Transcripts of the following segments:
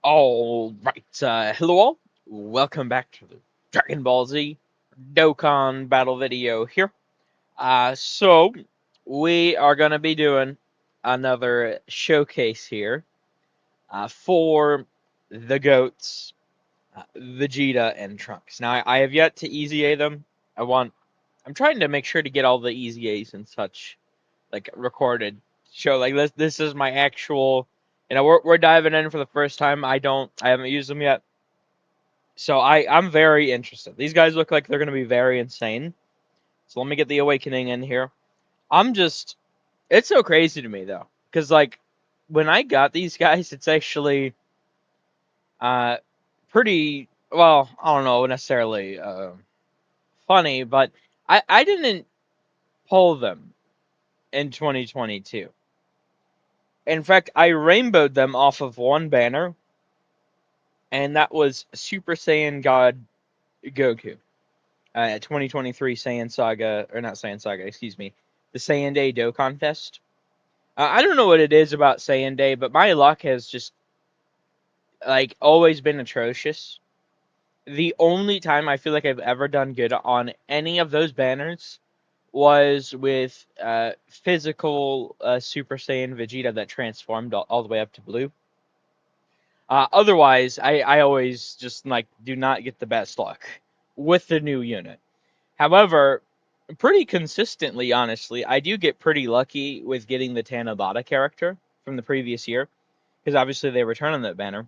Alright, hello all. Welcome back to the Dragon Ball Z Dokkan battle video here. So we are going to be doing another showcase here for the GOATs, Vegeta and Trunks. Now, I have yet to EZA them. I'm trying to make sure to get all the EZAs and such, like, recorded. Show, like, this is my actual, we're diving in for the first time. I haven't used them yet. So I'm very interested. These guys look like they're going to be very insane. So let me get the awakening in here. It's so crazy to me though, because like when I got these guys, it's actually uh pretty well. I don't know necessarily funny, but I didn't pull them in 2022. In fact, I rainbowed them off of one banner, and that was Super Saiyan God Goku. 2023 Saiyan Saga, or not Saiyan Saga, excuse me, the Saiyan Day Dokkan Fest. I don't know what it is about Saiyan Day, but my luck has just like always been atrocious. The only time I feel like I've ever done good on any of those banners was with physical Super Saiyan Vegeta that transformed all the way up to blue. Otherwise, I always just like do not get the best luck with the new unit. However, pretty consistently, honestly, I do get pretty lucky with getting the Tanabata character from the previous year, because obviously they return on that banner.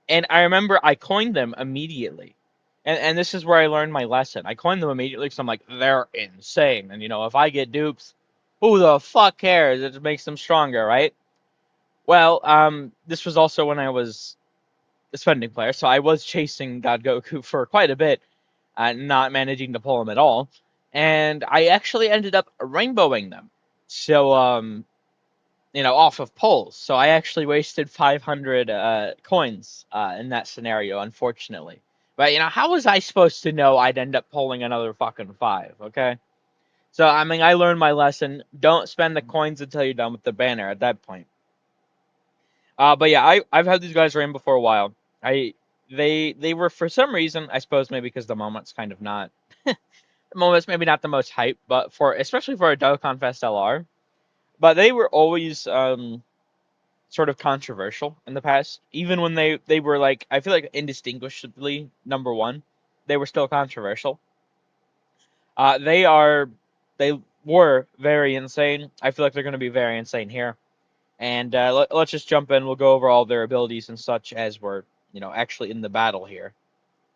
And I remember I coined them immediately. And this is where I learned my lesson. I coined them immediately because I'm like, they're insane. And, if I get dupes, who the fuck cares? It makes them stronger, right? Well, this was also when I was a spending player, so I was chasing God Goku for quite a bit, not managing to pull them at all. And I actually ended up rainbowing them. So, off of pulls. So I actually wasted 500 coins in that scenario, unfortunately. But, how was I supposed to know I'd end up pulling another fucking 5, okay? So, I mean, I learned my lesson. Don't spend the coins until you're done with the banner at that point. But yeah, I've had these guys rainbow for a while. They were, for some reason, I suppose maybe because the moment's kind of not the moment's maybe not the most hype, but especially for a Dokkan Fest LR, but they were always sort of controversial in the past. Even when they were like, I feel like indistinguishably number one, they were still controversial. They were very insane. I feel like they're going to be very insane here. And let's just jump in. We'll go over all their abilities and such as we're, actually in the battle here.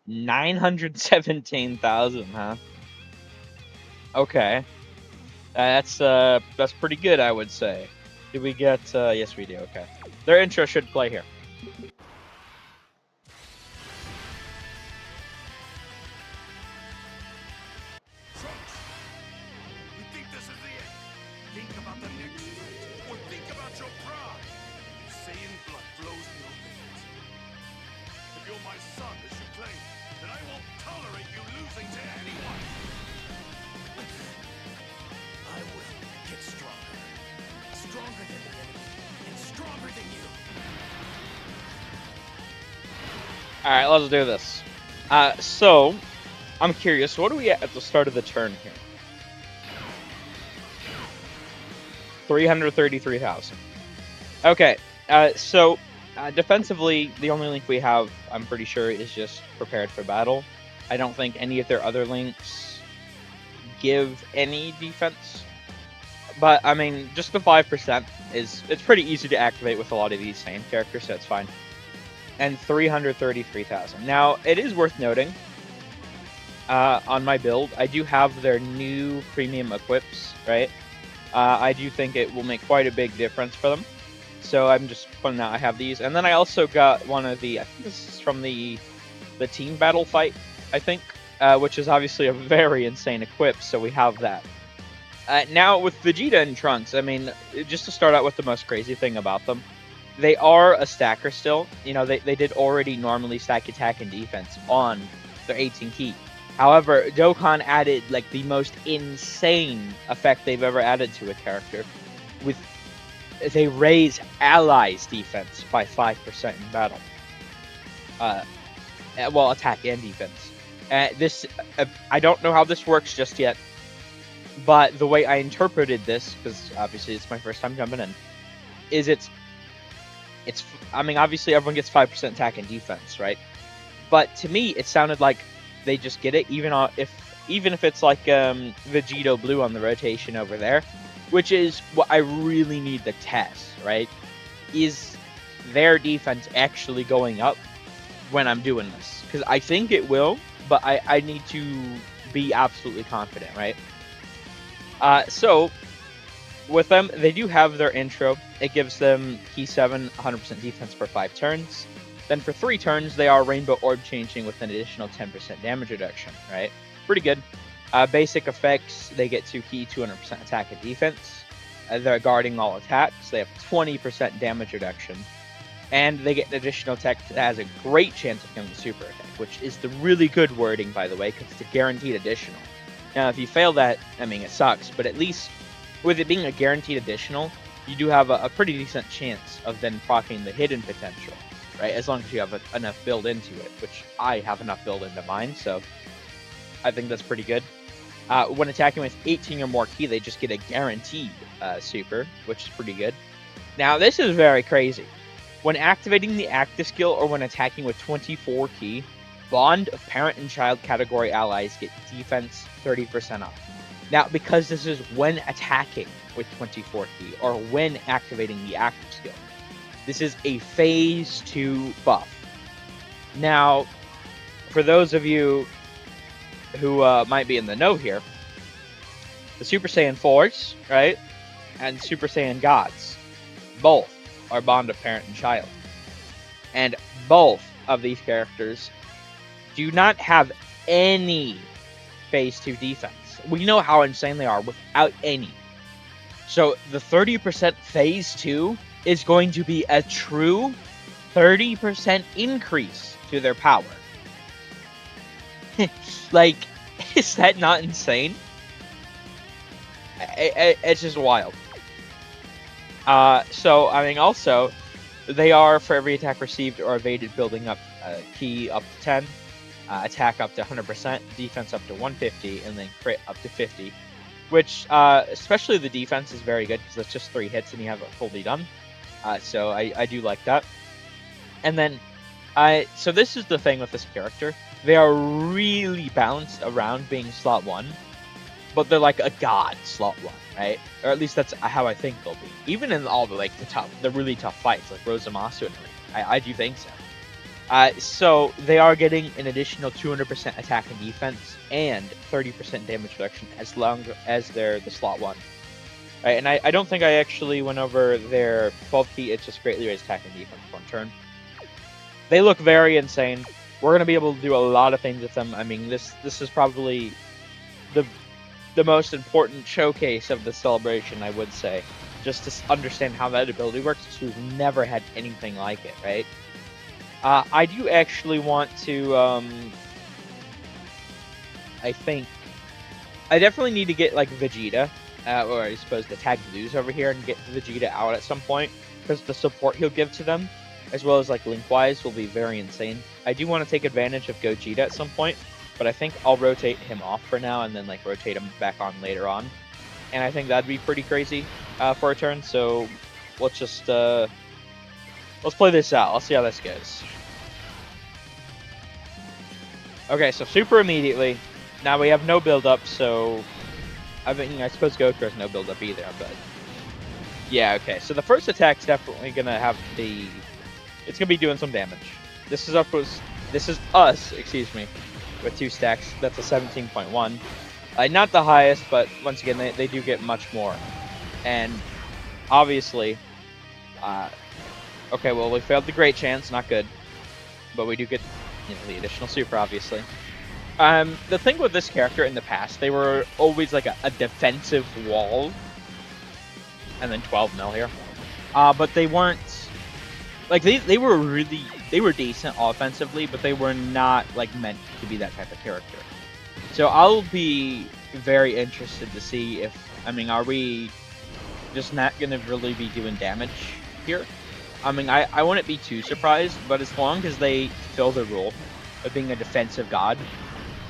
917,000, huh? Okay. That's pretty good, I would say. Did we get yes we do, okay. Their intro should play here. Trunks, you think this is the end? Think about the next fight, or think about your pride. Saiyan blood flows in your veins. If you're my son, as you claim, then I won't tolerate you losing to anyone. I will get stronger. Stronger than the enemy, and stronger than you. Alright, let's do this. So I'm curious, what are we at the start of the turn here? 333,000. Okay, so defensively, the only link we have, I'm pretty sure, is just prepared for battle. I don't think any of their other links give any defense. But, I mean, just the 5% it's pretty easy to activate with a lot of these same characters, so it's fine. And 333,000. Now, it is worth noting, on my build, I do have their new premium equips, right? I do think it will make quite a big difference for them. So I'm just pointing out I have these. And then I also got one of the, I think this is from the team battle fight, I think, which is obviously a very insane equip, so we have that. Now, with Vegeta and Trunks, I mean, just to start out with the most crazy thing about them, they are a stacker still. They did already normally stack attack and defense on their 18 key. However, Dokkan added like the most insane effect they've ever added to a character with they raise allies' defense by 5% in battle. Well, attack and defense. This I don't know how this works just yet, but the way I interpreted this, because obviously it's my first time jumping in, is it's. I mean, obviously everyone gets 5% attack and defense, right? But to me, it sounded like they just get it, even if it's like Vegito Blue on the rotation over there, which is what I really need to test, right? Is their defense actually going up when I'm doing this? Because I think it will, but I need to be absolutely confident, right? So with them, they do have their intro. It gives them Key 7, 100% defense for 5 turns. Then for 3 turns, they are Rainbow Orb changing with an additional 10% damage reduction, right? Pretty good. Basic effects, they get 2 key, 200% attack and defense. They're guarding all attacks. They have 20% damage reduction. And they get an additional attack that has a great chance of killing the super attack, which is the really good wording, by the way, because it's a guaranteed additional. Now, if you fail that, I mean, it sucks, but at least with it being a guaranteed additional, you do have a pretty decent chance of then proccing the hidden potential, right? As long as you have enough build into it, which I have enough build into mine, so I think that's pretty good. When attacking with 18 or more key, they just get a guaranteed super, which is pretty good. Now, this is very crazy. When activating the active skill or when attacking with 24 key, Bond of Parent and Child category allies get defense 30% up. Now, because this is when attacking with 24 key or when activating the active skill, this is a phase 2 buff. Now, for those of you who might be in the know here, the Super Saiyan 4s, right, and Super Saiyan Gods, both are Bond of Parent and Child. And both of these characters do not have any phase 2 defense. We know how insane they are without any. So the 30% phase 2 is going to be a true 30% increase to their power. Like, is that not insane? It's just wild. So, I mean, also, they are, for every attack received or evaded, building up key up to 10, attack up to 100%, defense up to 150, and then crit up to 50. Which, especially the defense is very good, because that's just 3 hits and you have it fully done. So I do like that. And then, so this is the thing with this character. They are really balanced around being slot 1, but they're like a god slot 1, right? Or at least that's how I think they'll be. Even in all the really tough fights, like Rosamasu and everything. I do think so. So they are getting an additional 200% attack and defense and 30% damage reduction as long as they're the slot 1. Right, and I don't think I actually went over their 12 key. It's just greatly raised attack and defense for 1 turn. They look very insane. We're going to be able to do a lot of things with them. I mean, this is probably the most important showcase of the celebration, I would say. Just to understand how that ability works, because we've never had anything like it, right? I do actually want to, I think, I definitely need to get, like, Vegeta, or I suppose the Tag Blues over here, and get Vegeta out at some point, because the support he'll give to them, as well as, like, Link-wise, will be very insane. I do want to take advantage of Gogeta at some point, but I think I'll rotate him off for now, and then, like, rotate him back on later on. And I think that'd be pretty crazy for a turn, so let's just, let's play this out. Let's see how this goes. Okay, so super immediately. Now we have no build-up, so I mean, I suppose Goku has no build-up either, but yeah, okay. So the first attack's definitely gonna have the, it's gonna be doing some damage. This is us, excuse me, with 2 stacks. That's a 17.1. Not the highest, but once again, they do get much more. And obviously, okay, well, we failed the great chance, not good, but we do get, you know, the additional super, obviously. The thing with this character in the past, they were always like a defensive wall, and then 12 mil here. But they weren't, like, they were decent offensively, but they were not, like, meant to be that type of character. So I'll be very interested to see if, I mean, are we just not gonna really be doing damage here. I mean, I wouldn't be too surprised, but as long as they fill the role of being a defensive god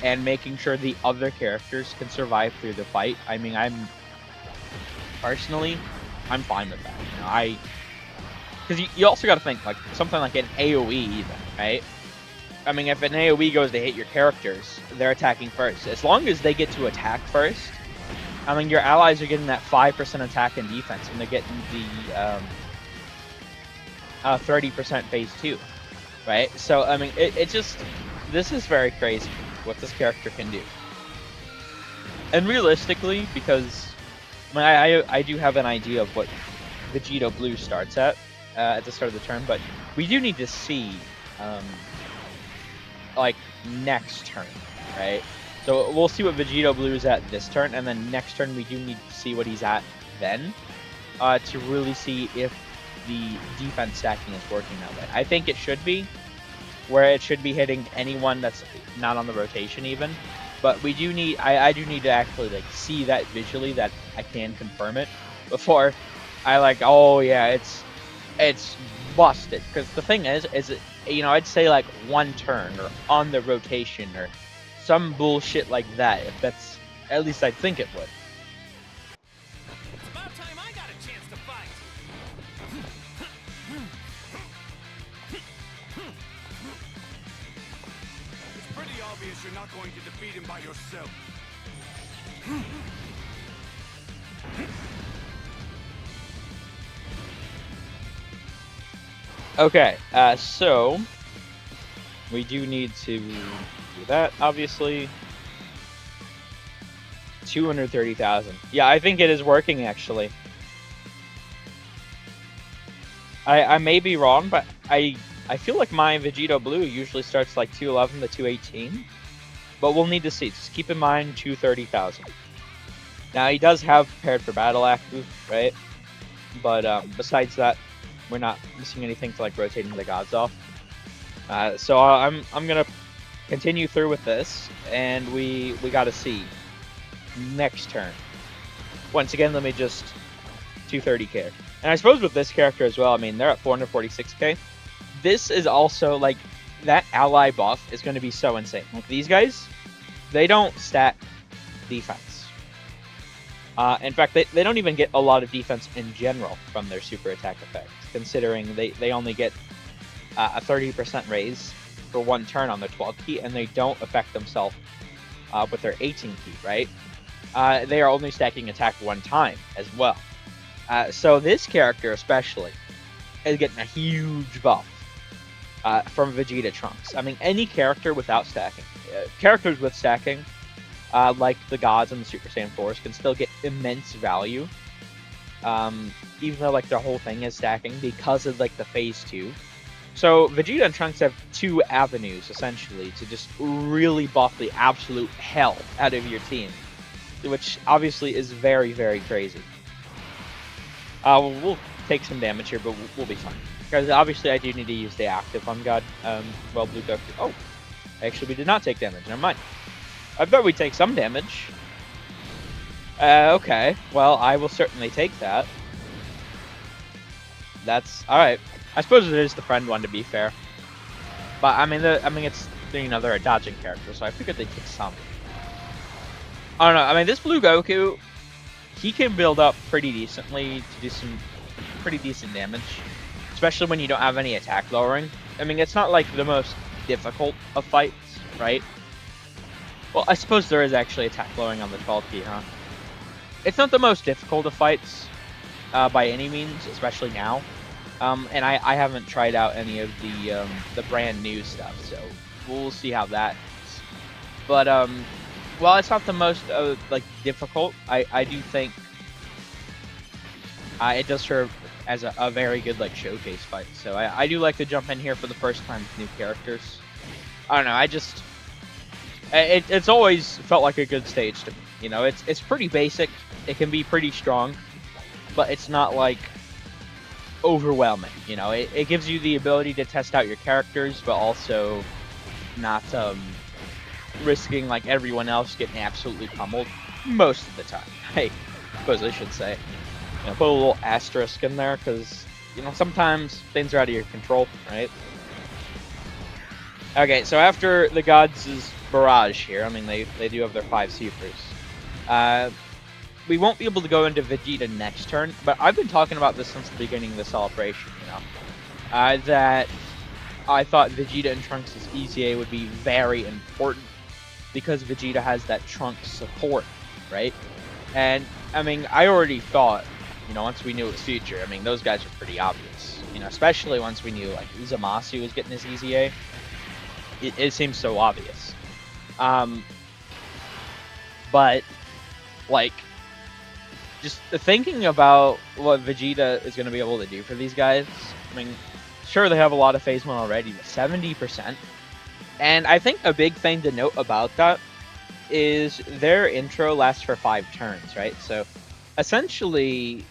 and making sure the other characters can survive through the fight, I mean, personally, I'm fine with that. You know, because you also got to think like something like an AOE even, right? I mean, if an AOE goes to hit your characters, they're attacking first. As long as they get to attack first, I mean, your allies are getting that 5% attack and defense, and they're getting the 30% phase 2, right? So, I mean, it just, this is very crazy what this character can do. And realistically, because I mean, I do have an idea of what Vegeta Blue starts at the start of the turn, but we do need to see, like, next turn, right? So we'll see what Vegeta Blue is at this turn, and then next turn we do need to see what he's at then to really see if the defense stacking is working that way. I think it should be, where it should be hitting anyone that's not on the rotation even. But we do need, I do need to actually like see that visually, that I can confirm it before I like, oh yeah, it's busted. Because the thing is it, you know, I'd say like one turn or on the rotation or some bullshit like that. If that's, at least I think it would. It's about time I got a chance to fight. It's pretty obvious you're not going to defeat him by yourself. Okay, so we do need to do that, obviously. 230,000. Yeah, I think it is working, actually. I may be wrong, but I feel like my Vegeta Blue usually starts like 211 to 218. But we'll need to see. Just keep in mind 230,000. Now, he does have Prepared for Battle active, right? But besides that, we're not missing anything to like rotating the gods off. So I'm gonna continue through with this, and we gotta see next turn. Once again, let me just 230k. And I suppose with this character as well, I mean, they're at 446k. This is also like that ally buff is going to be so insane. Like these guys, they don't stack defense. In fact, they don't even get a lot of defense in general from their super attack effect, considering they only get a 30% raise for one turn on their 12 key, and they don't affect themselves with their 18 key, right? They are only stacking attack one time as well. So this character especially is getting a huge buff from Vegeta Trunks. I mean, any character without stacking. Characters with stacking, like the gods and the Super Saiyan 4s, can still get immense value. Even though like their whole thing is stacking because of like the phase 2. So Vegeta and Trunks have two avenues essentially to just really buff the absolute hell out of your team, which obviously is very, very crazy. We'll take some damage here, but we'll be fine. Because obviously I do need to use the active on God. Well, Blue Goku. Oh, actually we did not take damage. Never mind. I thought we'd take some damage. Okay. Well, I will certainly take that. That's alright. I suppose it is the friend one, to be fair. But I mean, it's, you know, they're a dodging character, so I figured they'd take some. I don't know. I mean, this Blue Goku, he can build up pretty decently to do some pretty decent damage, especially when you don't have any attack lowering. I mean, it's not like the most difficult of fights, right? Well, I suppose there is actually attack lowering on the 12 key, huh? It's not the most difficult of fights by any means, especially now. And I haven't tried out any of the brand new stuff, so we'll see how that is. But while it's not the most like difficult, I do think it does serve as a very good like showcase fight. So I do like to jump in here for the first time with new characters. I don't know. It's always felt like a good stage to me. You know, it's pretty basic. It can be pretty strong, but it's not like overwhelming. You know, it gives you the ability to test out your characters, but also not risking like everyone else getting absolutely pummeled most of the time. I suppose I should say. put a little asterisk in there because sometimes things are out of your control, right? Okay, so after the gods' barrage here, I mean they do have their 5 supers. We won't be able to go into Vegeta next turn, but I've been talking about this since the beginning of the celebration. That I thought Vegeta and Trunks' EZA would be very important because Vegeta has that Trunks support, right? And I mean, I already thought, once we knew its future, I mean, those guys were pretty obvious. Especially once we knew like Uzumaki was getting his EZA, it seems so obvious. But like, just thinking about what Vegeta is going to be able to do for these guys, I mean, sure they have a lot of phase 1 already, but 70%. And I think a big thing to note about that is their intro lasts for 5 turns, right? So essentially,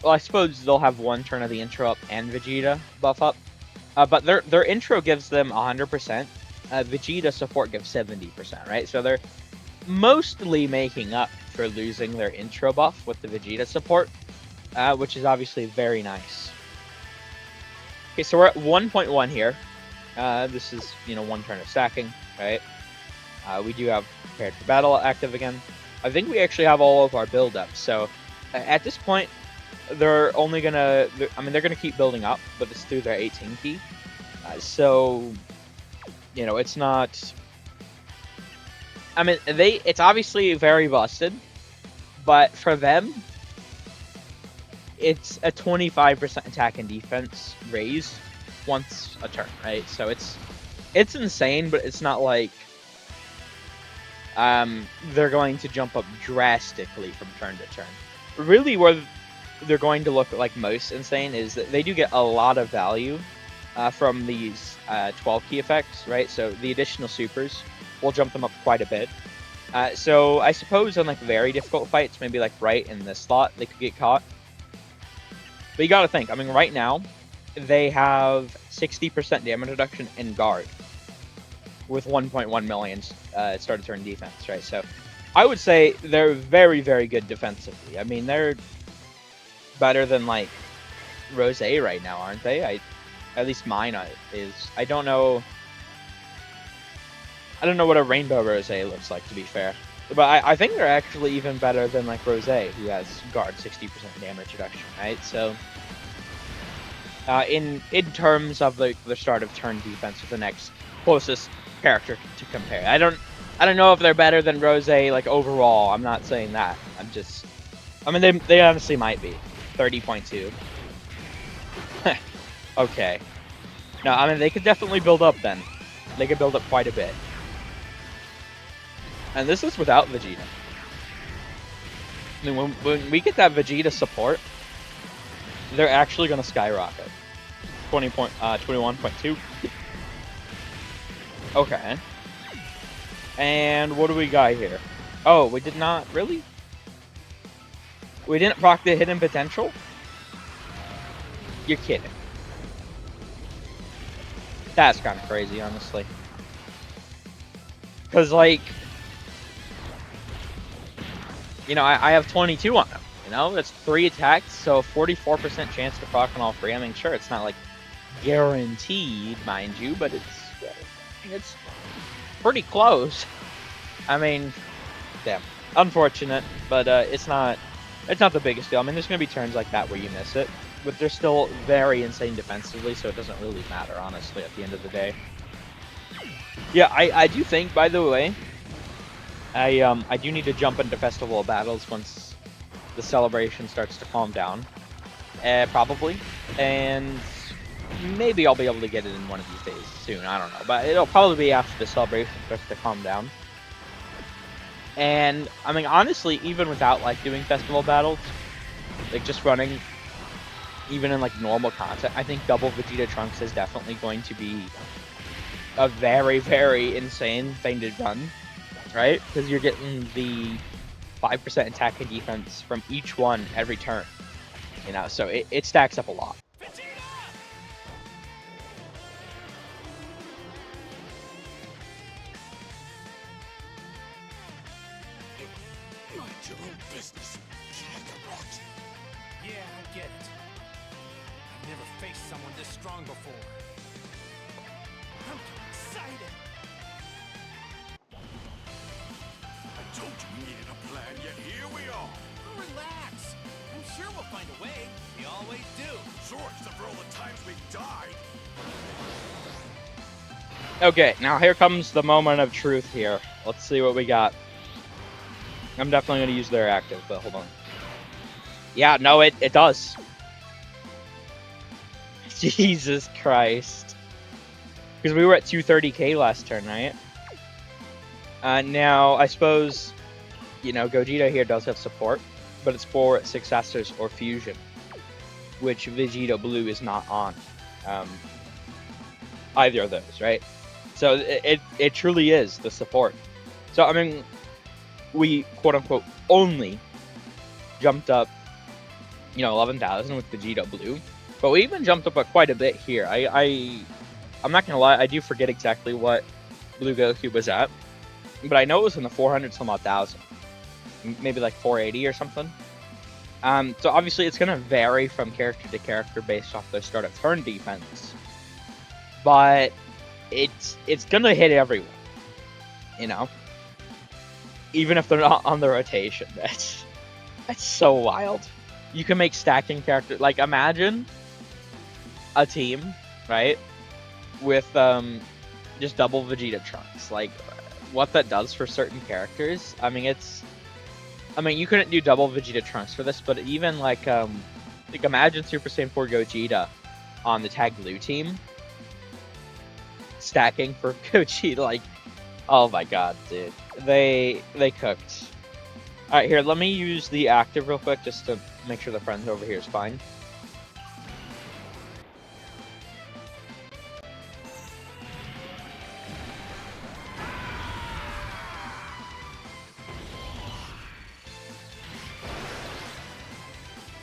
well, I suppose they'll have 1 turn of the intro up and Vegeta buff up. But their intro gives them 100%. Vegeta support gives 70%, right? So they're mostly making up for losing their intro buff with the Vegeta support, which is obviously very nice. Okay, so we're at 1.1 here. This is, 1 turn of stacking, right? We do have prepared for battle active again. I think we actually have all of our build-ups. So at this point, they're gonna keep building up, but it's through their 18 key. So, it's not. I mean, it's obviously very busted, but for them, it's a 25% attack and defense raise once a turn, right? So it's insane, but it's not like they're going to jump up drastically from turn to turn. Really, where they're going to look like most insane is that they do get a lot of value from these 12 key effects, right? So the additional supers will jump them up quite a bit. So I suppose on like very difficult fights, maybe like right in this slot, they could get caught. But you gotta think, I mean, right now, they have 60% damage reduction in guard with 1.1 million start of turn defense, right? So I would say they're very, very good defensively. I mean, they're better than like Rose right now, aren't they? At least mine is. I don't know what a Rainbow Rose looks like, to be fair. But I think they're actually even better than like Rose, who has guard 60% damage reduction, right? So in terms of the start of turn defense with the next closest character to compare, I don't know if they're better than Rose like overall. I'm not saying that. I mean they honestly might be 30.2. Okay. No, I mean they could definitely build up then. They could build up quite a bit. And this is without Vegeta. I mean, when we get that Vegeta support, they're actually going to skyrocket. 21.2. Okay. And what do we got here? Oh, we did not really? We didn't proc the hidden potential? You're kidding. That's kind of crazy, honestly. Because, like, I have 22 on him. That's 3 attacks, so 44% chance to proc on all 3. I mean, sure, it's not, like, guaranteed, mind you, but it's pretty close. I mean, damn. Unfortunate, but it's not the biggest deal. I mean, there's going to be turns like that where you miss it, but they're still very insane defensively, so it doesn't really matter, honestly, at the end of the day. Yeah, I do think, by the way, I do need to jump into Festival of Battles once the celebration starts to calm down. Probably. And maybe I'll be able to get it in one of these days soon. I don't know. But it'll probably be after the celebration starts to calm down. And, I mean, honestly, even without, like, doing Festival Battles, like, just running, even in, like, normal content, I think Double Vegeta Trunks is definitely going to be a very, very insane thing to run, right? Because you're getting the 5% attack and defense from each one every turn, so it stacks up a lot. Mind your own business, Yeah, I get it. I've never faced someone this strong before. I'm too excited. I told you we needed a plan, yet here we are. Relax. I'm sure we'll find a way. We always do. Sure, except for all the times we've died. Okay, now here comes the moment of truth here. Let's see what we got. I'm definitely going to use their active, but hold on. Yeah, no, it does. Jesus Christ. Because we were at 230k last turn, right? Now, I suppose, you know, Gogeta here does have support, but it's for Successors or Fusion, which Vegeta Blue is not on. Either of those, right? So it truly is the support. So, I mean, we, quote-unquote, only jumped up, you know, 11,000 with Vegeta Blue, but we even jumped up quite a bit here. I'm not gonna lie, I do forget exactly what Blue Goku was at, but I know it was in the 400 some odd thousand, maybe like 480 or something. So obviously it's gonna vary from character to character based off their start of turn defense, but it's gonna hit everyone, you know, even if they're not on the rotation. That's so wild. You can make stacking characters. Like, imagine a team, right, with just double Vegeta Trunks. Like, what that does for certain characters. I mean, you couldn't do double Vegeta Trunks for this, but even like imagine Super Saiyan 4 Gogeta on the Tag Blue team stacking for Gogeta. Like, oh my god, dude, they cooked. All right, here, let me use the active real quick just to make sure the friend over here is fine.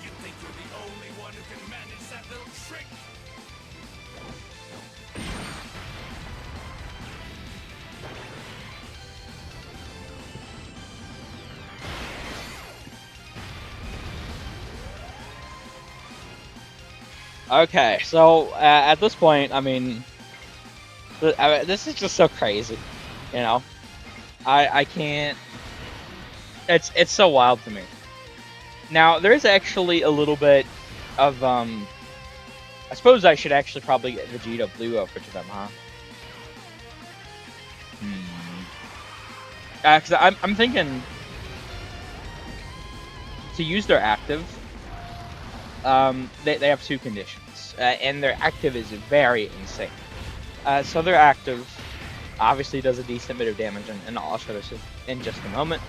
You think you're the only one who can manage that little trick? Okay, so at this point, I mean, this is just so crazy, you know. I can't. It's so wild to me. Now there is actually a little bit of I suppose I should actually probably get Vegeta Blue over to them, huh? Because I'm thinking to use their active. They have two conditions, and their active is very insane. So their active obviously does a decent bit of damage, and I'll show this in just a moment.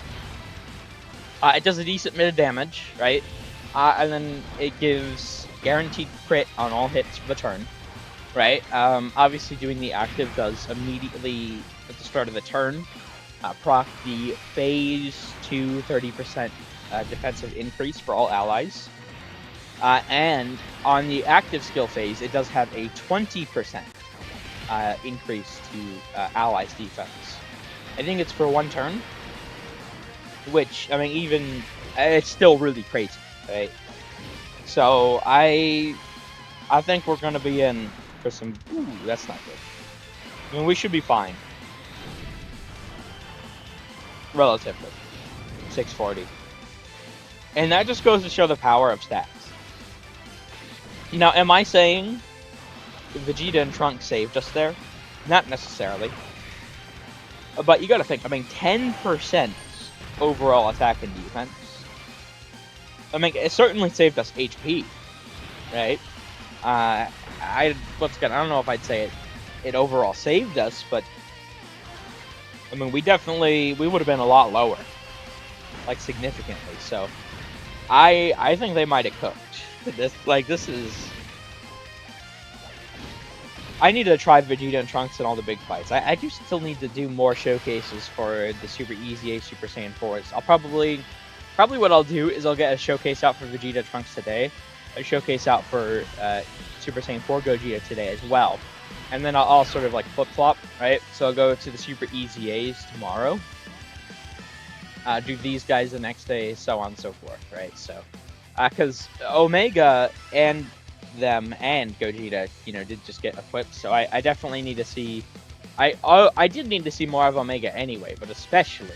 It does a decent bit of damage, right? And then it gives guaranteed crit on all hits for the turn, right? Obviously doing the active does immediately at the start of the turn proc the phase 2 30% defensive increase for all allies. And on the active skill phase, it does have a 20% increase to allies' defense. I think it's for one turn, which, I mean, even it's still really crazy, right? So I think we're gonna be in for some. Ooh, that's not good. I mean, we should be fine, relatively. 640, and that just goes to show the power of stacks. Now, am I saying Vegeta and Trunks saved us there? Not necessarily. But you gotta think, I mean, 10% overall attack and defense. I mean, it certainly saved us HP, right? Once again, I don't know if I'd say it overall saved us, but I mean, we would have been a lot lower, like significantly. So, I think they might have cooked. This is. I need to try Vegeta and Trunks in all the big fights. I do still need to do more showcases for the Super EZA Super Saiyan 4s. I'll probably what I'll do is I'll get a showcase out for Vegeta Trunks today, a showcase out for Super Saiyan 4 Gogeta today as well, and then I'll sort of like flip-flop, right? So I'll go to the Super EZAs tomorrow, do these guys the next day, so on and so forth, right? So Because Omega and them and Gogeta, did just get equipped. So I definitely need to see. I did need to see more of Omega anyway, but especially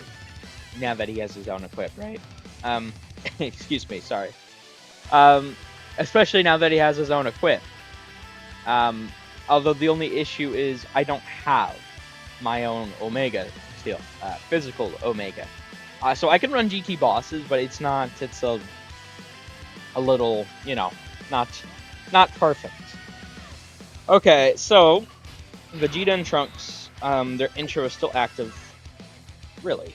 now that he has his own equip, right? Excuse me, sorry. Especially now that he has his own equip. Although the only issue is I don't have my own Omega still, physical Omega. So I can run GT bosses, but it's a little, not perfect. Okay, so Vegeta and Trunks, their intro is still active. Really?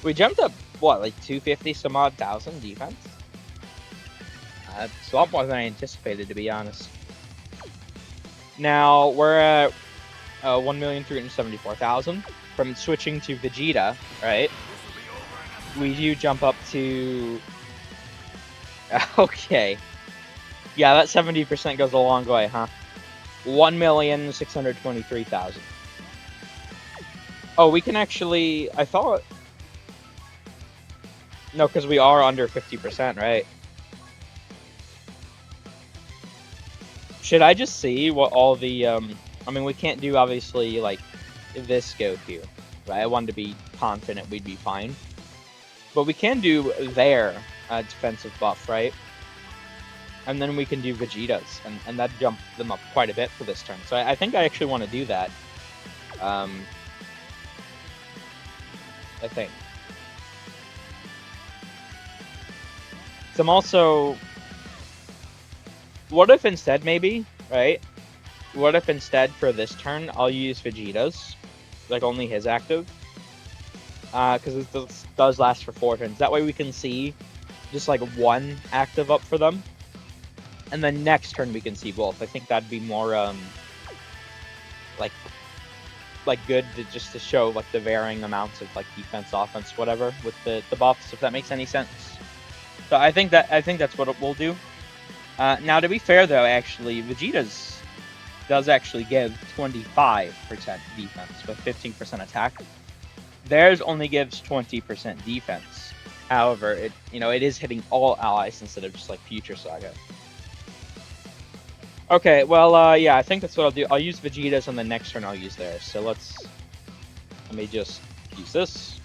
We jumped up, what, like 250 some odd thousand defense? It's a lot more than I anticipated, to be honest. Now, we're at 1,374,000. From switching to Vegeta, right? We do jump up to... Okay. Yeah, that 70% goes a long way, huh? 1,623,000. Oh, we can actually... I thought... No, because we are under 50%, right? Should I just see what all the... I mean, we can't do, obviously, like, this Goku, right? I wanted to be confident we'd be fine. But we can do their defensive buff, right? And then we can do Vegeta's, and that jumped them up quite a bit for this turn. So I think I actually want to do that. I think. So I'm also... What if instead, maybe, right? What if instead, for this turn, I'll use Vegeta's? Like, only his active? Because this does last for 4 turns. That way we can see just, like, one active up for them. And then next turn we can see both. I think that'd be more, like good to show, like, the varying amounts of, like, defense, offense, whatever, with the buffs, if that makes any sense. So I think that's what we'll do. Now, to be fair, though, actually, Vegeta's does actually give 25% defense with 15% attack. Theirs only gives 20% defense. However, it is hitting all allies instead of just, like, Future Saga. Okay, well, yeah, I think that's what I'll do. I'll use Vegeta's, and the next turn I'll use theirs. So let me just use this.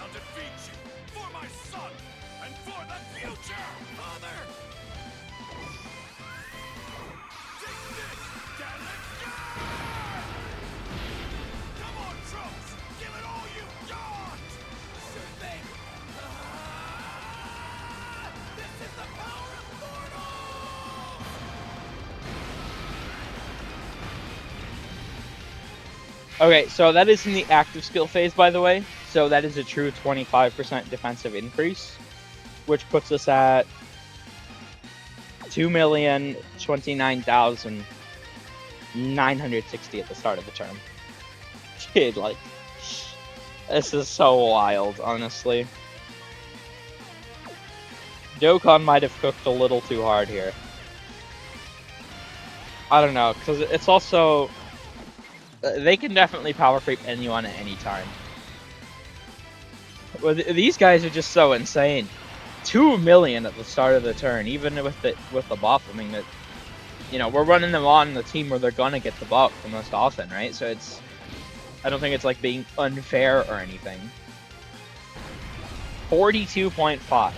I'll defeat you for my son and for the future, Father! Take this, Galaxy! Come on, Trunks! Give it all you got! Sure thing! This is the power of mortals! Okay, so that is in the active skill phase, by the way. So that is a true 25% defensive increase, which puts us at 2,029,960 at the start of the term. Kid, like, this is so wild, honestly. Dokkan might have cooked a little too hard here. I don't know, because it's also... They can definitely power creep anyone at any time. Well, these guys are just so insane. 2 million at the start of the turn, even with the buff. I mean, we're running them on the team where they're gonna get the buff the most often, right? So I don't think it's like being unfair or anything. 42.5.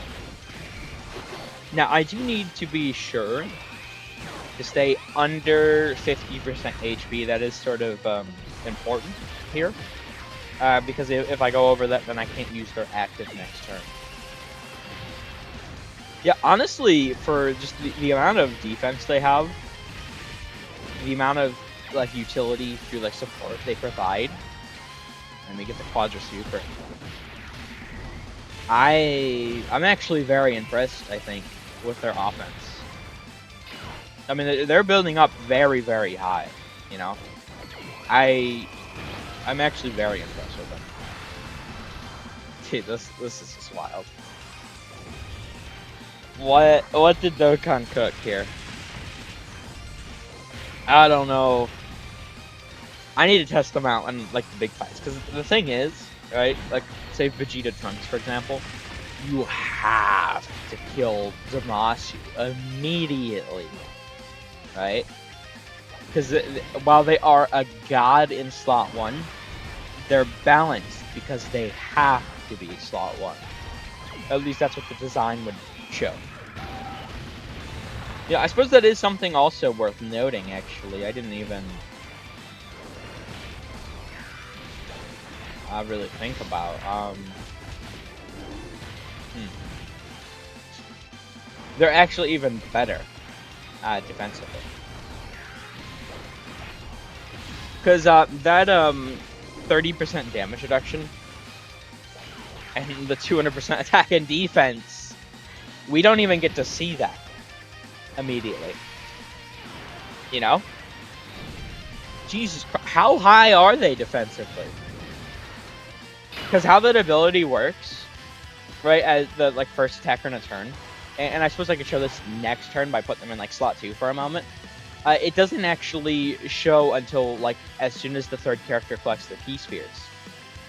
Now, I do need to be sure to stay under 50% HP. That is sort of important here. Because if I go over that, then I can't use their active next turn. Yeah, honestly, for just the amount of defense they have, the amount of, like, utility through, like, support they provide, let me get the Quadra Super. I'm actually very impressed, I think, with their offense. I mean, they're building up very, very high, I'm actually very impressed with them. Dude, this is just wild. What did Dokkan cook here? I don't know. I need to test them out in, like, the big fights, because the thing is, right, like, say Vegeta Trunks, for example, you have to kill Zamasu immediately, right? Because while they are a god in slot 1, they're balanced because they have to be slot 1. At least that's what the design would show. Yeah, I suppose that is something also worth noting, actually. I didn't even really think about. They're actually even better defensively. Because that 30% damage reduction and the 200% attack and defense, we don't even get to see that immediately. You know? Jesus Christ, how high are they defensively? Because how that ability works, right, as the first attacker in a turn, and I suppose I could show this next turn by putting them in like slot 2 for a moment. It doesn't actually show until as soon as the third character collects the P-spheres.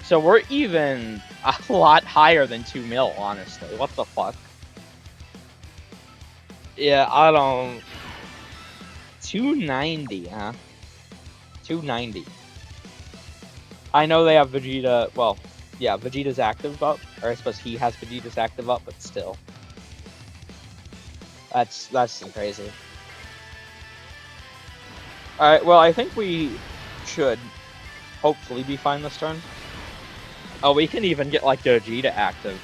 So we're even a lot higher than 2 mil, honestly. What the fuck? Yeah, I don't... 290, huh? 290. I know they have Vegeta... Well, yeah, Vegeta's active up. Or I suppose he has Vegeta's active up, but still. That's crazy. Alright, well, I think we should hopefully be fine this turn. Oh, we can even get Vegeta active.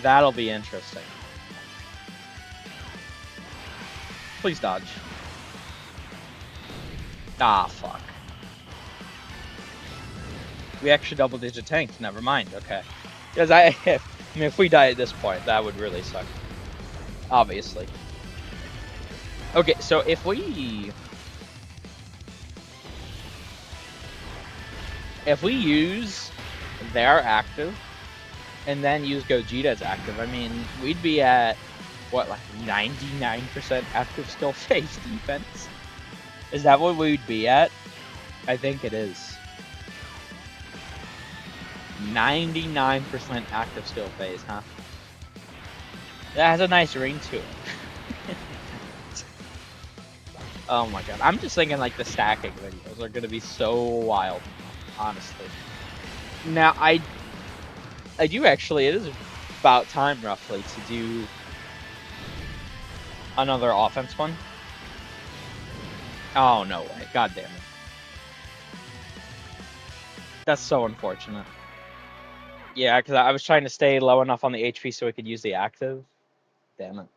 That'll be interesting. Please dodge. Ah, fuck. We actually double-digit tanked. Never mind. Okay. Because I mean, if we die at this point, that would really suck. Obviously. Okay, so if we use their active and then use Gogeta's active, I mean, we'd be at what, 99% active skill phase defense? Is that what we'd be at? I think it is. 99% active skill phase, huh? That has a nice ring to it. Oh my god. I'm just thinking the stacking videos are gonna be so wild, honestly. Now, I do actually, it is about time, roughly, to do another offense one. Oh, no way. God damn it. That's so unfortunate. Yeah, because I was trying to stay low enough on the HP so we could use the active. Damn it.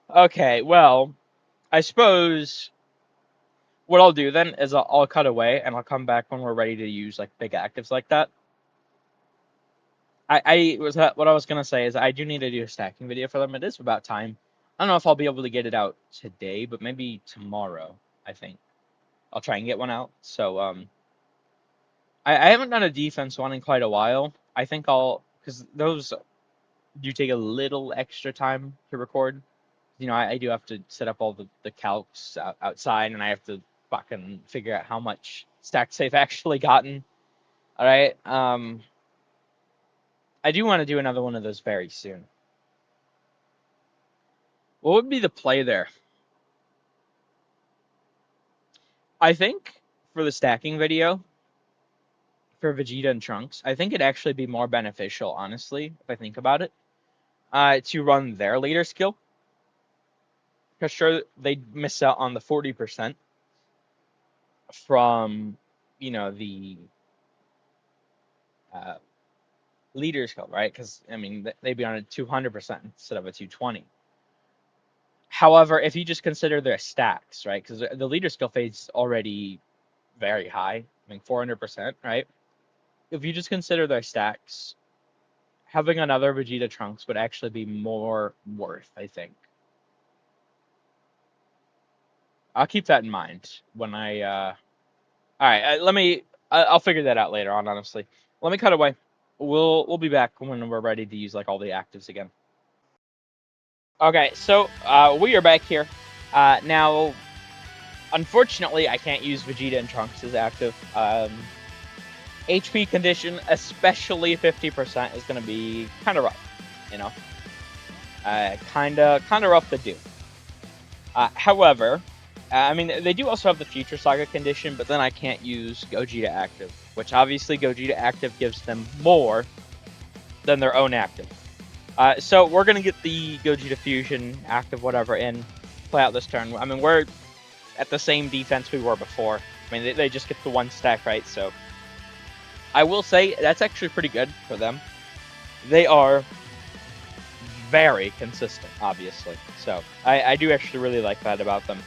Okay, well, I suppose what I'll do then is I'll cut away and I'll come back when we're ready to use big actives like that. What I was gonna say is I do need to do a stacking video for them. It is about time. I don't know if I'll be able to get it out today, but maybe tomorrow. I think I'll try and get one out. So I haven't done a defense one in quite a while. I think because those do take a little extra time to record. You know, I do have to set up all the calcs outside, and I have to fucking figure out how much stacks they've actually gotten. All right. I do want to do another one of those very soon. What would be the play there? I think for the stacking video for Vegeta and Trunks, I think it'd actually be more beneficial, honestly, if I think about it, to run their leader skill. Because sure, they'd miss out on the 40% from, the leader skill, right? Because, I mean, they'd be on a 200% instead of a 220. However, if you just consider their stacks, right? Because the leader skill phase already very high, I mean, 400%, right? If you just consider their stacks, having another Vegeta Trunks would actually be more worth, I think. I'll keep that in mind when I. All right, let me. I'll figure that out later on. Honestly, let me cut away. We'll be back when we're ready to use all the actives again. Okay, so we are back here. Now, unfortunately, I can't use Vegeta and Trunks as active. HP condition, especially 50%, is going to be kind of rough, you know? Kind of rough to do. However, I mean, they do also have the Future Saga condition, but then I can't use Gogeta Active, which obviously Gogeta Active gives them more than their own active. So we're going to get the Gogeta Fusion Active, whatever, in, play out this turn. I mean, we're at the same defense we were before. I mean, they just get the one stack, right? So I will say that's actually pretty good for them. They are very consistent, obviously. So I do actually really like that about them.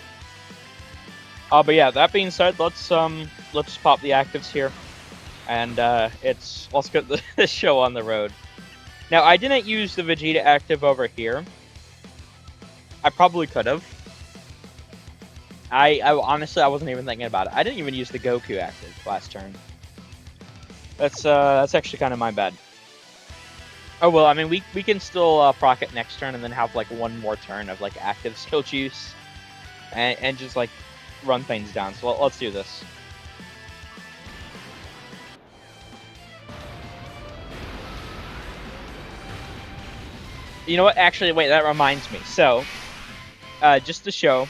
But yeah, that being said, let's pop the actives here, and let's get the show on the road. Now, I didn't use the Vegeta active over here. I probably could have. I honestly, I wasn't even thinking about it. I didn't even use the Goku active last turn. That's actually kind of my bad. Oh well, I mean, we can still proc it next turn and then have like one more turn of like active skill juice, and just like run things down. So let's do this. You know what? Actually, wait, that reminds me. So, just to show,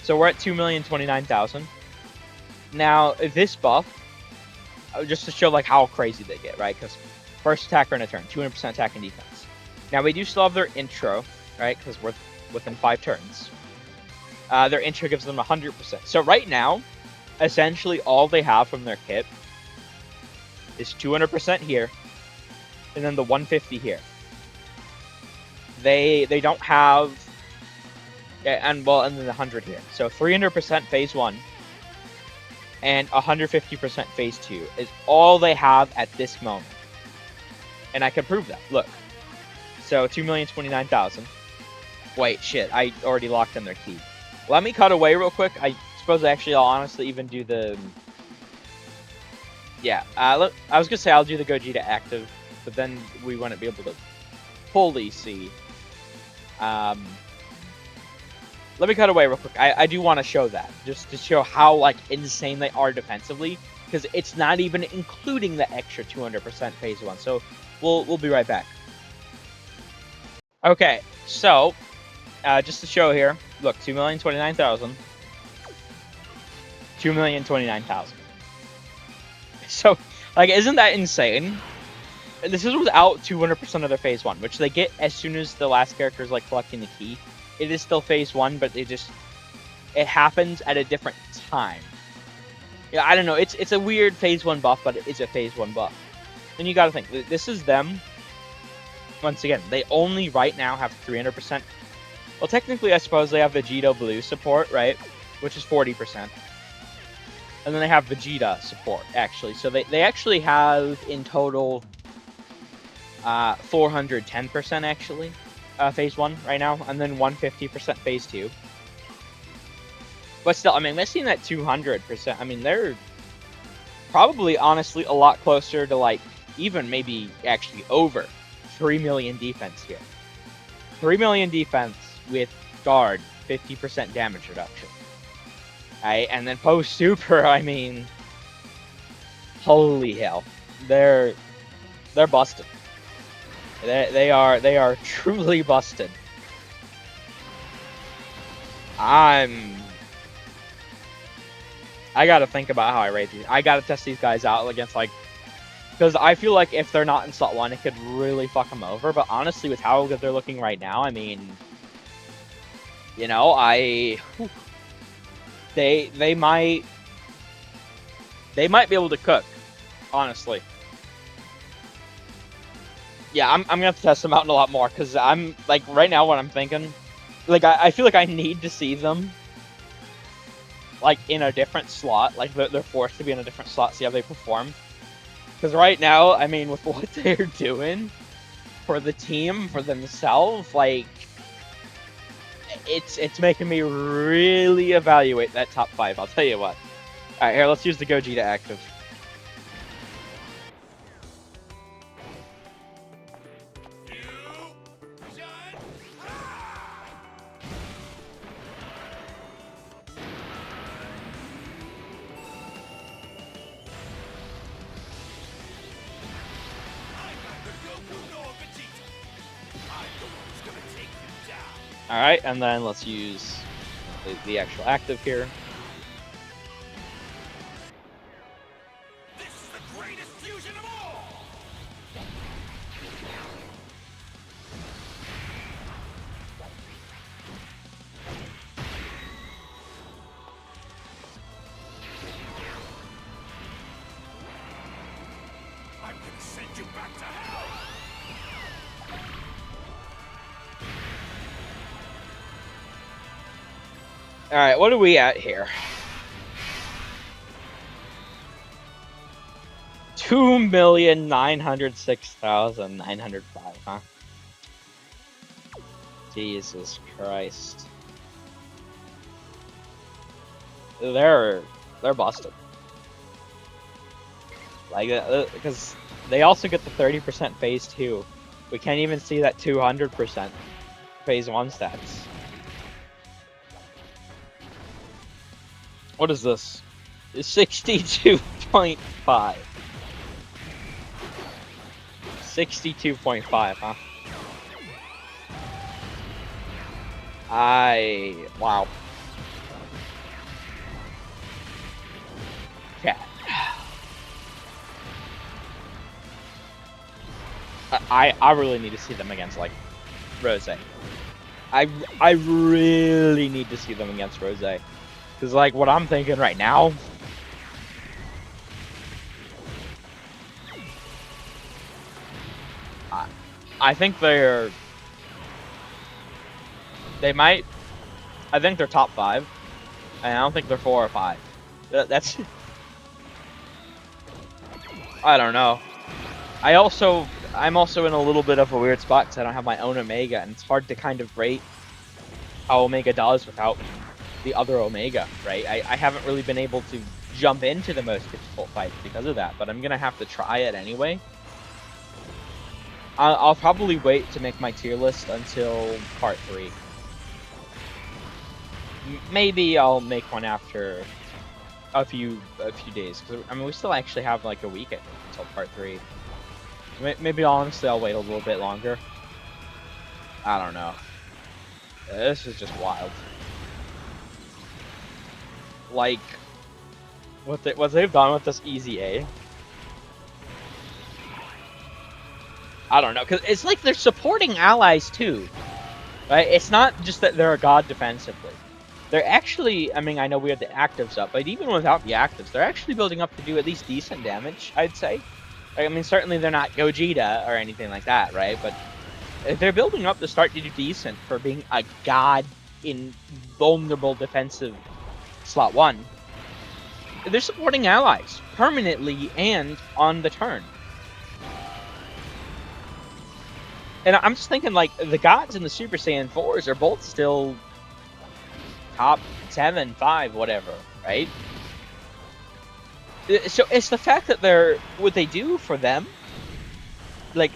so we're at 2,029,000. Now, this buff, just to show like how crazy they get, right? Because first attacker in a turn, 200% attack and defense. Now, we do still have their intro, right? Because we're within 5 turns. Their intro gives them 100%. So right now, essentially all they have from their kit is 200% here, and then the 150 here. They don't have, and then the 100 here. So 300% phase 1 and 150% phase 2 is all they have at this moment. And I can prove that. Look. So 2,029,000. Wait, shit. I already locked in their key. Let me cut away real quick. I suppose actually I'll honestly even do the... Yeah. I was going to say I'll do the Gogeta active, but then we wouldn't be able to fully see. Let me cut away real quick. I do want to show that, just to show how like insane they are defensively, because it's not even including the extra 200% phase 1. So we'll be right back. Okay, so just to show here, look, 2,029,000, 2,029,000. So like, isn't that insane? This is without 200% of their phase 1, which they get as soon as the last character is like collecting the key. It is still phase 1, but it happens at a different time. Yeah, I don't know. It's a weird phase 1 buff, but it is a phase 1 buff. And you gotta think, this is them. Once again, they only right now have 300%. Well, technically, I suppose they have Vegeta Blue support, right? Which is 40%. And then they have Vegeta support, actually. So they actually have, in total, 410% actually, phase 1 right now, and then 150% phase 2. But still, I mean, missing that 200%, I mean, they're probably, honestly, a lot closer to, like, even maybe actually over 3 million defense here. 3 million defense with guard, 50% damage reduction. Right? And then post-super, I mean, holy hell. They're busted. They are truly busted. I gotta think about how I rate these. I gotta test these guys out against, like, because I feel like if they're not in slot 1, it could really fuck them over. But honestly, with how good they're looking right now, I mean, you know, they might be able to cook, honestly. Yeah, I'm gonna have to test them out a lot more, because I'm, like, right now what I'm thinking, like, I feel like I need to see them, like, in a different slot. Like, they're forced to be in a different slot, see how they perform. Because right now, I mean, with what they're doing for the team, for themselves, like, it's making me really evaluate that top 5, I'll tell you what. Alright, here, let's use the Gogeta active. Alright, and then let's use the actual active here. This is the greatest fusion of all! I'm gonna send you back to hell! Alright, what are we at here? 2,906,905, huh? Jesus Christ. They're busted. Like, because they also get the 30% phase 2. We can't even see that 200% phase 1 stats. What is this? 62.5. 62.5, huh? Wow. Cat. I really need to see them against, like, Rose. I really need to see them against Rose. Because, like, what I'm thinking right now... I think they might... I think they're top 5. And I don't think they're 4 or 5. That's... I don't know. I'm also in a little bit of a weird spot because I don't have my own Omega, and it's hard to kind of rate how Omega does without the other Omega, right? I haven't really been able to jump into the most difficult fights because of that, but I'm gonna have to try it anyway. I'll probably wait to make my tier list until part 3. Maybe I'll make one after a few days, because I mean we still actually have like a week until part 3. Maybe honestly I'll wait a little bit longer. I don't know. This is just wild. Like what they've done with this EZA. I don't know, because it's like they're supporting allies too, right? It's not just that they're a god defensively. They're actually, I mean, I know we have the actives up, but even without the actives, they're actually building up to do at least decent damage, I'd say. Like, I mean, certainly they're not Gogeta or anything like that, right? But they're building up to start to do decent for being a god in vulnerable defensive slot 1. They're supporting allies permanently and on the turn. And I'm just thinking, like, the gods and the Super Saiyan 4s are both still top 7, 5, whatever, right? So it's the fact that what they do for them, like,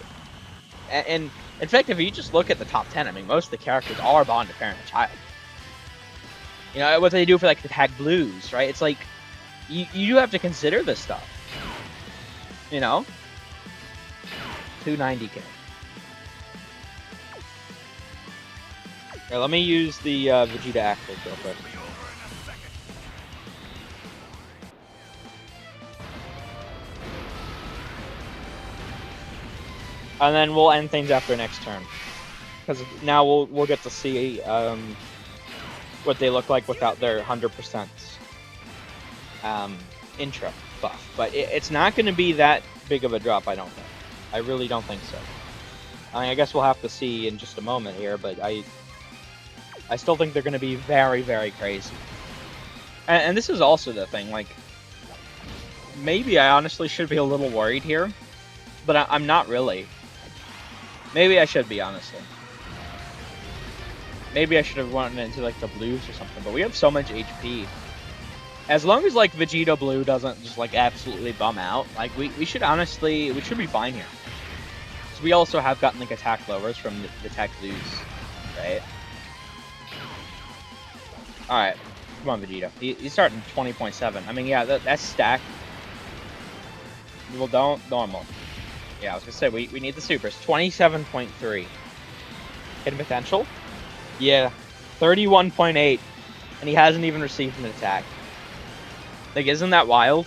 and in fact, if you just look at the top 10, I mean, most of the characters are bond to parent and child. You know, what they do for, like, the tag blues, right? It's like, you have to consider this stuff. You know? 290k. Here, let me use the Vegeta active real quick. And then we'll end things after next turn, because now we'll get to see what they look like without their 100% intro buff. But it's not going to be that big of a drop, I don't think. I really don't think so. I mean, I guess we'll have to see in just a moment here, but I still think they're going to be very, very crazy. And this is also the thing, like, maybe I honestly should be a little worried here, but I'm not really. Maybe I should be, honestly. Maybe I should have run into, like, the blues or something, but we have so much HP. As long as, like, Vegeta Blue doesn't just, like, absolutely bum out, like, we should honestly, we should be fine here. Because we also have gotten, like, attack lowers from the attack blues, right? Alright, come on, Vegeta. He's starting 20.7. I mean, yeah, that's stacked. Well, don't normal. Yeah, I was gonna say, we need the supers. 27.3. Hidden potential? Yeah, 31.8, and he hasn't even received an attack. Like, isn't that wild?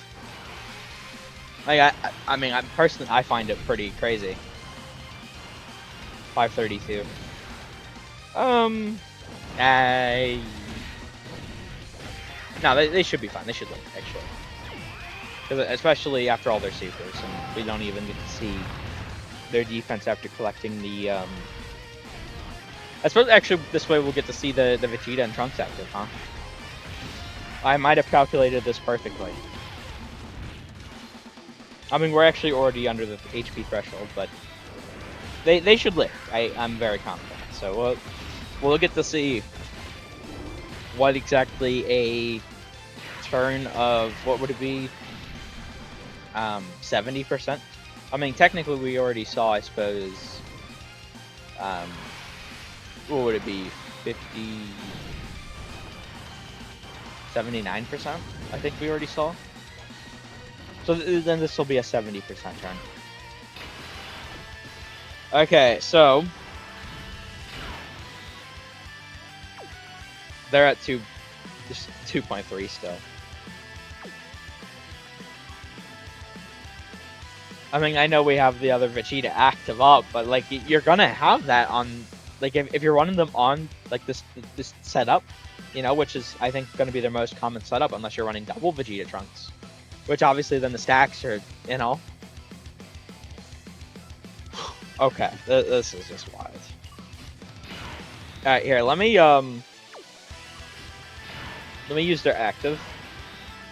Like, I mean, personally, I find it pretty crazy. 532. No, they should be fine. They should win, actually. Especially after all their supers, and we don't even get to see their defense after collecting the, I suppose, actually, this way we'll get to see the Vegeta and Trunks active, huh? I might have calculated this perfectly. I mean, we're actually already under the HP threshold, but they should live. I'm very confident. So we'll get to see what exactly a turn of, what would it be? 70%. I mean, technically we already saw, I suppose. What would it be? 50, 79%. I think we already saw. So then this will be a 70% turn. Okay, so they're at just 2.3 still. I mean, I know we have the other Vegeta active up, but like you're gonna have that on, like if you're running them on like this setup, you know, which is I think gonna be their most common setup unless you're running double Vegeta Trunks, which obviously then the stacks are, you know. Okay, this is just wild. All right, here let me use their active,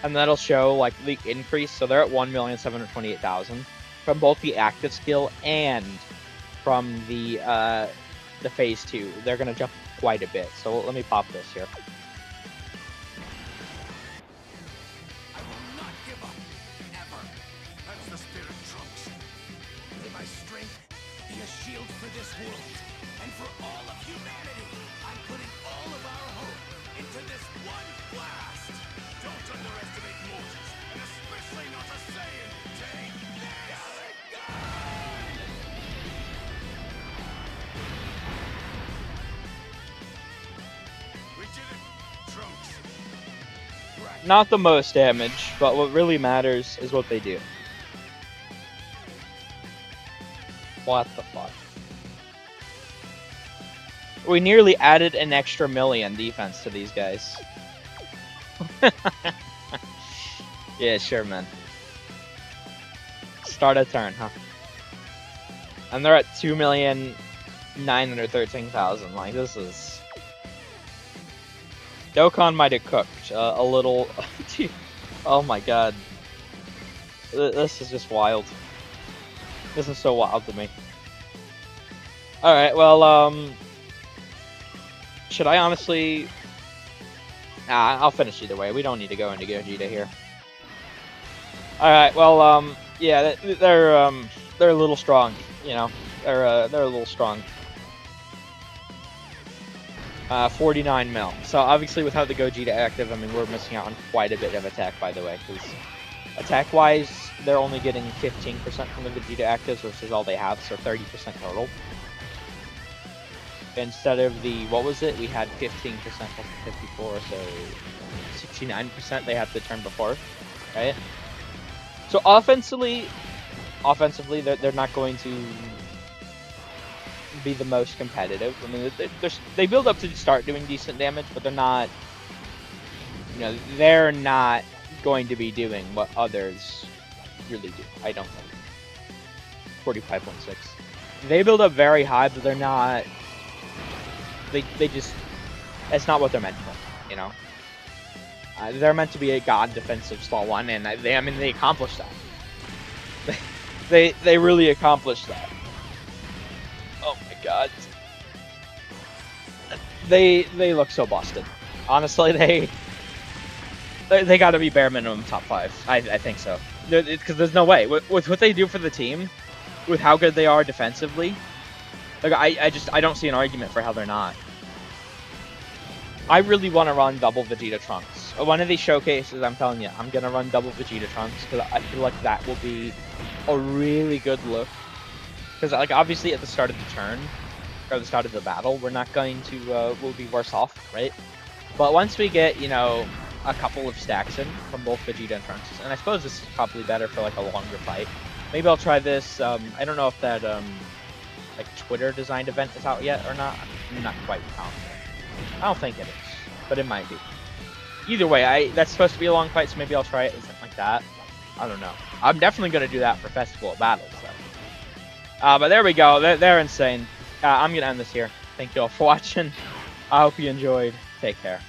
and that'll show like the increase. So they're at 1,728,000 from both the active skill and from the phase 2. They're gonna jump quite a bit. So let me pop this here. I will not give up, ever. That's the spirit, Trunks. May my strength be a shield for this world and for all of humanity. I'm putting all of our hope into this one blast. Don't underestimate Moses, and especially not a Saiyan. Take this! We did it, Trunks. Not the most damage, but what really matters is what they do. What the fuck? We nearly added an extra million defense to these guys. Yeah, sure, man. Start a turn, huh? And they're at 2,913,000. Like, this is... Dokkan might have cooked a little... Oh my god. This is just wild. This is so wild to me. Alright, well, should I honestly... Nah, I'll finish either way. We don't need to go into Gogeta here. Alright, well, yeah, they're a little strong, you know. They're a little strong. 49 mil. So obviously without the Gogeta active, I mean, we're missing out on quite a bit of attack, by the way, because attack-wise, they're only getting 15% from the Vegeta actives, which is all they have, so 30% total. Instead of the, what was it? We had 15% plus 54, so 69% they had the turn before, right? So offensively, they're not going to be the most competitive. I mean, they build up to start doing decent damage, but they're not, you know, they're not going to be doing what others really do, I don't think. 45.6. They build up very high, but they're not, they just, that's not what they're meant for, you know? They're meant to be a god defensive stall 1, and they accomplished that. They really accomplished that. Oh my god. They look so busted. Honestly, they gotta be bare minimum top 5. I think so. Because there's no way. With what they do for the team, with how good they are defensively, like I don't see an argument for how they're not. I really want to run double Vegeta Trunks. One of these showcases, I'm telling you, I'm gonna run double Vegeta Trunks because I feel like that will be a really good look. Because like obviously at the start of the turn, or the start of the battle, we're not going to, we'll be worse off, right? But once we get, you know, a couple of stacks in from both Vegeta and Trunks, and I suppose this is probably better for like a longer fight. Maybe I'll try this. I don't know if that like Twitter designed event is out yet or not. I'm not quite confident. I don't think it is, but it might be. Either way, that's supposed to be a long fight, so maybe I'll try it or something like that. I don't know. I'm definitely gonna do that for Festival of Battles, though. But there we go. They're insane. I'm gonna end this here. Thank you all for watching. I hope you enjoyed. Take care.